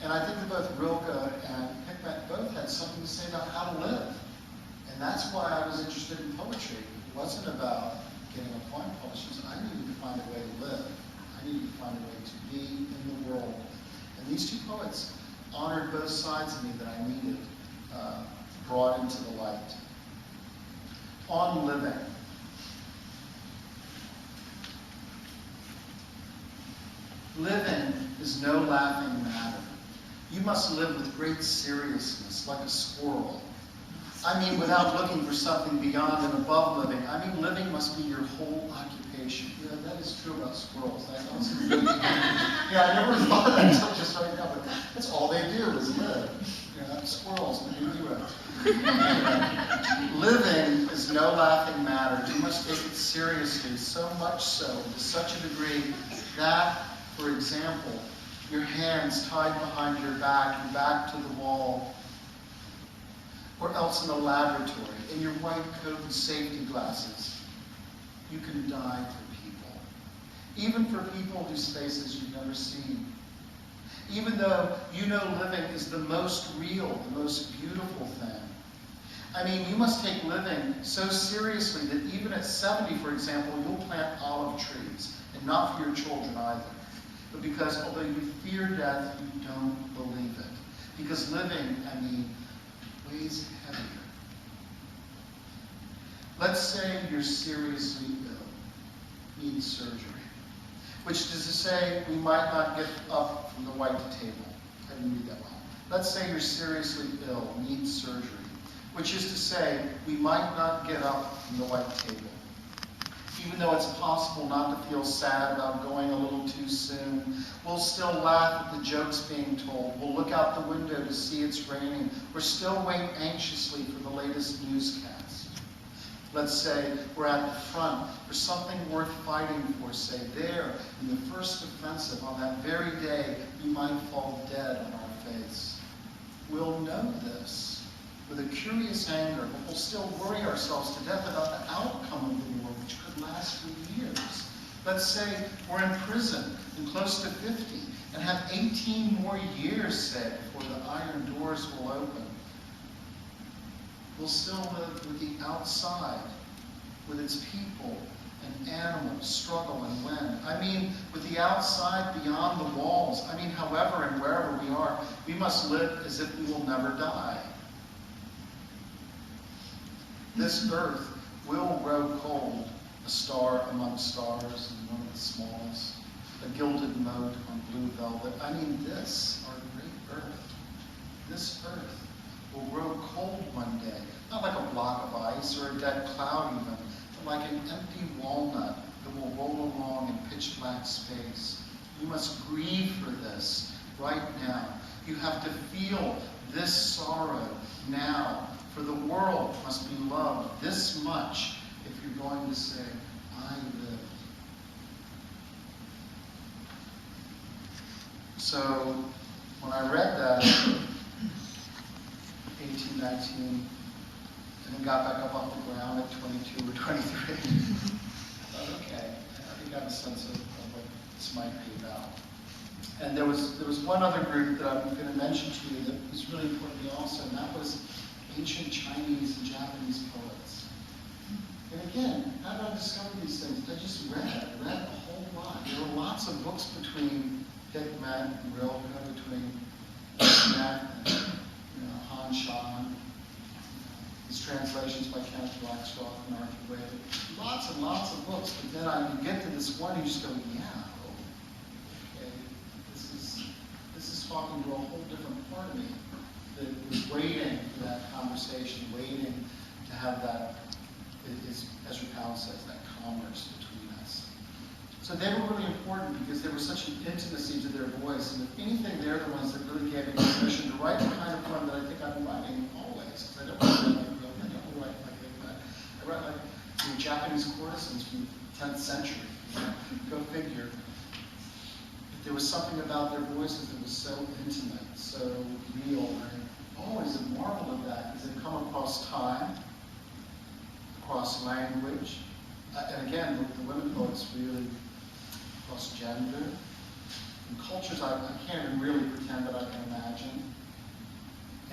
And I think that both Rilke and Hikmet both had something to say about how to live. And that's why I was interested in poetry. It wasn't about getting a poem published. I needed to find a way to live. I needed to find a way to be in the world. And these two poets honored both sides of me that I needed brought into the light. On living. Living is no laughing matter. You must live with great seriousness, like a squirrel. I mean, without looking for something beyond and above living. I mean, living must be your whole occupation. Yeah, that is true about squirrels. I never thought of that until just right now, but that's all they do is live. Squirrels, maybe heroes. Living is no laughing matter. You must take it seriously, so much so, to such a degree that, for example, your hands tied behind your back and back to the wall, or else in a laboratory, in your white coat and safety glasses, you can die for people. Even for people whose faces you've never seen. Even though you know living is the most real, the most beautiful thing. I mean, you must take living so seriously that even at 70, for example, you'll plant olive trees, and not for your children either. But because although you fear death, you don't believe it. Because living, I mean, weighs heavier. Let's say you're seriously ill, need surgery. Which is to say, we might not get up from the white table. I didn't read that well. Let's say you're seriously ill, need surgery. Which is to say, we might not get up from the white table. Even though it's possible not to feel sad about going a little too soon, we'll still laugh at the jokes being told. We'll look out the window to see it's raining. We'll still wait anxiously for the latest newscast. Let's say we're at the front for something worth fighting for, say there in the first offensive on that very day we might fall dead on our face. We'll know this with a curious anger, but we'll still worry ourselves to death about the outcome of the war, which could last for years. Let's say we're in prison and close to 50 and have 18 more years, say, before the iron doors will open. We'll still live with the outside, with its people and animals, struggle and win. I mean, with the outside beyond the walls. I mean, however and wherever we are, we must live as if we will never die. This earth will grow cold, a star among stars and one of the smallest, a gilded mote on blue velvet. I mean, this, our great earth, this earth will grow cold one day, not like a block of ice or a dead cloud even, but like an empty walnut that will roll along in pitch black space. You must grieve for this right now. You have to feel this sorrow now, for the world must be loved this much if you're going to say, I live. So when I read that, 18, 19, and then got back up off the ground at 22 or 23. I thought, okay, I think I have a sense of what this might be about. And there was one other group that I'm going to mention to you that was really important to me also, and that was ancient Chinese and Japanese poets. And again, how did I discover these things? I just read a whole lot. There were lots of books between Hikmet and Rilke, between Hikmet and Han Shan, these translations by Kenneth Blackstock and Arthur Wade. Lots and lots of books, but then you get to this one and you just go, yeah, okay, this is talking to a whole different part of me that was waiting for that conversation, waiting to have that, as Raquel says, that commerce between us. So they were really important because there was such an intimacy to their voice, and if anything, they're the ones that really gave me permission to write the kind of poem that I think I've been writing always, because I don't write like Rilke, I don't write like Hikmet. I write like Japanese courtesans from the 10th century. Go figure. But there was something about their voices that was so intimate, so real, and always a marvel of that because they come across time, across language, and again, the women poets really across gender and cultures I can't even really pretend that I can imagine.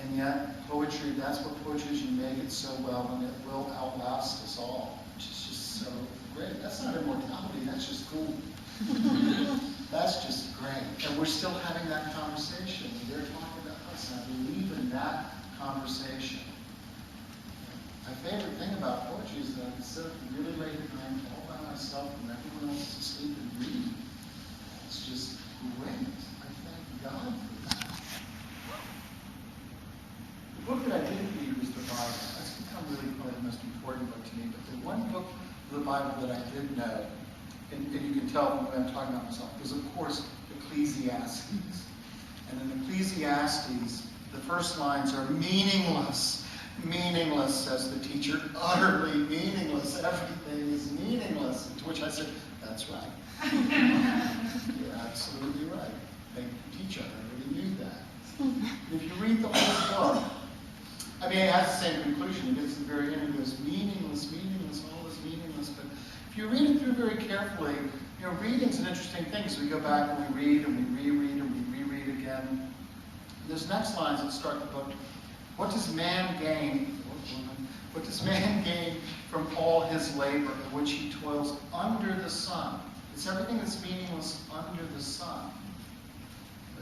And yet, poetry, that's what poetry is. You make it so well, and it will outlast us all, which is just so great. That's not immortality, that's just cool. That's just great. And we're still having that conversation. They're talking about us, and I believe in that conversation. My favorite thing about poetry is that I can sit really late at night all by myself when everyone else is asleep and read. It's just great. I thank God for that. The book that I didn't read was the Bible. That's become really probably the most important book to me. But the one book of the Bible that I did know, and you can tell from the way I'm talking about myself, was of course Ecclesiastes. And in Ecclesiastes, the first lines are meaningless. Meaningless, says the teacher, utterly meaningless. Everything is meaningless. To which I said, that's right. You're absolutely right. Thank you, teacher. I already knew that. If you read the whole book, I mean, it has the same conclusion. It gets to the very end and goes, meaningless, meaningless, all is meaningless. But if you read it through very carefully, you know, reading's an interesting thing. So we go back and we read and we reread and we reread again. And there's next lines that start the book. What does man gain? What does man gain from all his labor in which he toils under the sun? It's everything that's meaningless under the sun.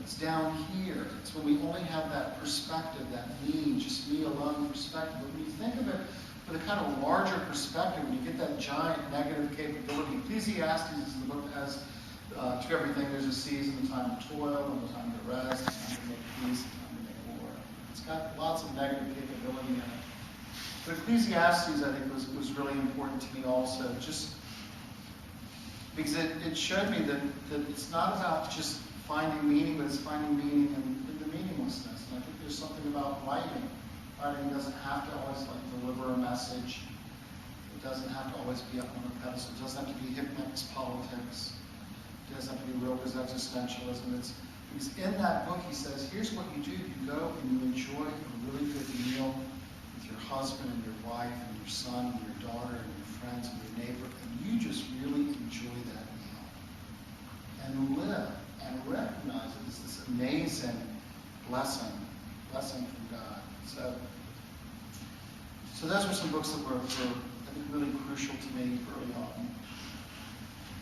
It's down here. It's when we only have that perspective, that me, just me alone perspective. But when you think of it with a kind of larger perspective, when you get that giant negative capability, Ecclesiastes is the book that has to everything. There's a season, a time to toil, and a time to rest, a time to make peace, a time to make war. It's got lots of negative capability in it. But Ecclesiastes, I think, was really important to me also, just because it showed me that it's not about just finding meaning, but it's finding meaning in the meaninglessness. And I think there's something about writing. Writing doesn't have to always deliver a message. It doesn't have to always be up on a pedestal. It doesn't have to be hip-next politics. It doesn't have to be real existentialism. It's because in that book he says, here's what you do. You go and you enjoy a really good meal with your husband and your wife and your son and your daughter and your friends and your neighbor, and you just really enjoy that meal. And live and recognize it as this amazing blessing from God. So those were some books that were I think, really crucial to me early on.